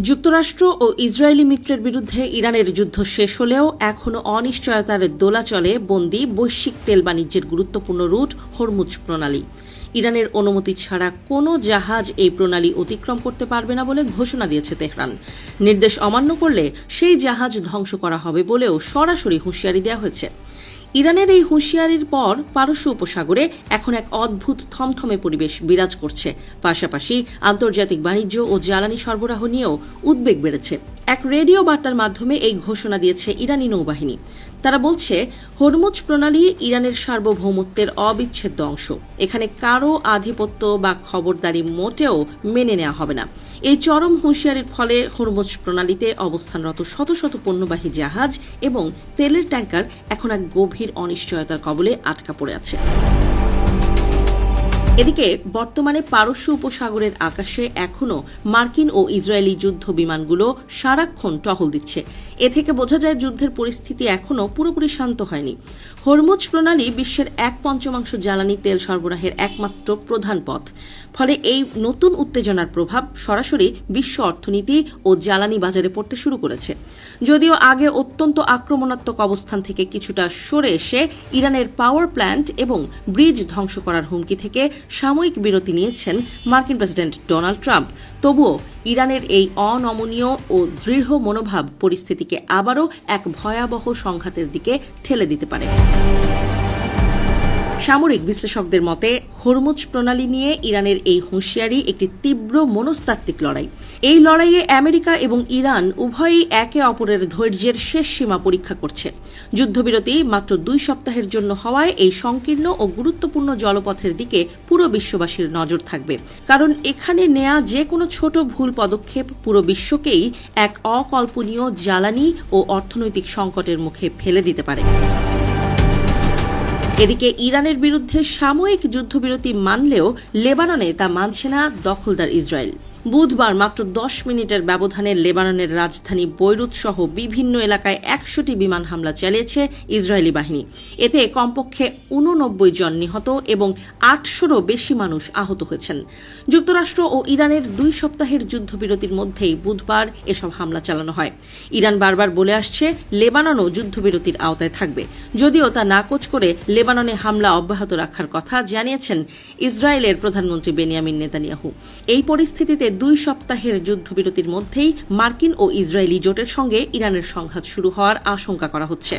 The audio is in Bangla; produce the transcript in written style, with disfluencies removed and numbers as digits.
যুক্তরাষ্ট্র ও ইসরায়েলি মিত্রের বিরুদ্ধে ইরানের যুদ্ধ শেষ হলেও এখনও অনিশ্চয়তার দোলাচলে বন্দী বৈশ্বিক তেল বাণিজ্যের গুরুত্বপূর্ণ রুট হরমুজ প্রণালী। ইরানের অনুমতি ছাড়া কোনো জাহাজ এই প্রণালী অতিক্রম করতে পারবে না বলে ঘোষণা দিয়েছে তেহরান। নির্দেশ অমান্য করলে সেই জাহাজ ধ্বংস করা হবে বলেও সরাসরি হুঁশিয়ারি দেওয়া হয়েছে। ইরানের এই হুঁশিয়ারির পর পারস্য উপসাগরে এখন এক অদ্ভুত থমথমে পরিবেশ বিরাজ করছে। পাশাপাশি আন্তর্জাতিক বাণিজ্য ও জ্বালানি সরবরাহ নিয়েও উদ্বেগ বেড়েছে। এক রেডিও বার্তার মাধ্যমে এই ঘোষণা দিয়েছে ইরানি নৌবাহিনী। তারা বলছে, হরমুজ প্রণালী ইরানের সার্বভৌমত্বের অবিচ্ছেদ্য অংশ। এখানে কারও আধিপত্য বা খবরদারি মোটেও মেনে নেওয়া হবে না। এই চরম হুঁশিয়ারির ফলে হরমুজ প্রণালীতে অবস্থানরত শত শত পণ্যবাহী জাহাজ এবং তেলের ট্যাঙ্কার এখন এক গভীর অনিশ্চয়তার কবলে আটকা পড়ে আছে। এদিকে বর্তমানে পারস্য উপসাগরের আকাশে এখনও মার্কিন ও ইসরায়েলি যুদ্ধ বিমানগুলো সারাক্ষণ টহল দিচ্ছে। এ থেকে বোঝা যায় যুদ্ধের পরিস্থিতি এখনও পুরোপুরি শান্ত হয়নি। হরমুজ প্রণালী বিশ্বের 1/5 জ্বালানি তেল সরবরাহের একমাত্র প্রধান পথ। ফলে এই নতুন উত্তেজনার প্রভাব সরাসরি বিশ্ব অর্থনীতি ও জ্বালানি বাজারে পড়তে শুরু করেছে। যদিও আগে অত্যন্ত আক্রমণাত্মক অবস্থান থেকে কিছুটা সরে এসে ইরানের পাওয়ার প্ল্যান্ট এবং ব্রিজ ধ্বংস করার হুমকি থেকে সাময়িক বিরতি নিয়েছেন মার্কিন প্রেসিডেন্ট ডোনাল্ড ট্রাম্প, তবুও ইরানের এই অনমনীয় ও দৃঢ় মনোভাব পরিস্থিতিকে আবারও এক ভয়াবহ সংঘাতের দিকে ঠেলে দিতে পারে। সামরিক বিশ্লেষকদের মতে, হরমুজ প্রণালী নিয়ে ইরানের এই হুঁশিয়ারি একটি তীব্র মনস্তাত্ত্বিক লড়াই। এই লড়াইয়ে আমেরিকা এবং ইরান উভয়ই একে অপরের ধৈর্যের শেষ সীমা পরীক্ষা করছে। যুদ্ধবিরতি মাত্র 2 সপ্তাহের জন্য হওয়ায় এই সংকীর্ণ ও গুরুত্বপূর্ণ জলপথের দিকে পুরো বিশ্ববাসীর নজর থাকবে, কারণ এখানে নেয়া যে কোনো ছোট ভুল পদক্ষেপ পুরো বিশ্বকেই এক অকল্পনীয় জ্বালানি ও অর্থনৈতিক সংকটের মুখে ফেলে দিতে পারে। এদিকে ইরানের বিরুদ্ধে সাময়িক যুদ্ধবিরতি মানলেও লেবাননে তা মানছে না দখলদার ইসরায়েল। বুধবার মাত্র 10 মিনিটের ব্যবধানে লেবাননের রাজধানী বৈরুত সহ বিভিন্ন এলাকায় 100টি বিমান হামলা চালিয়েছে ইসরায়েলি বাহিনী। এতে কমপক্ষে 89 জন নিহত এবং 800রও বেশি মানুষ আহত হয়েছেন। যুক্তরাষ্ট্র ও ইরানের 2 সপ্তাহের যুদ্ধবিরতির মধ্যেই বুধবার এসব হামলা চালানো হয়। ইরান বারবার বলে আসছে লেবাননও যুদ্ধবিরতির আওতায় থাকবে, যদিও তা নাকচ করে লেবাননে হামলা অব্যাহত রাখার কথা জানিয়েছেন ইসরায়েলের প্রধানমন্ত্রী বেনিয়ামিন নেতানিয়াহু। এই পরিস্থিতিতে 2 সপ্তাহের যুদ্ধবিরতির মধ্যেই মার্কিন ও ইসরায়েলি জোটের সঙ্গে ইরানের সংঘাত শুরু হওয়ার আশঙ্কা করা হচ্ছে।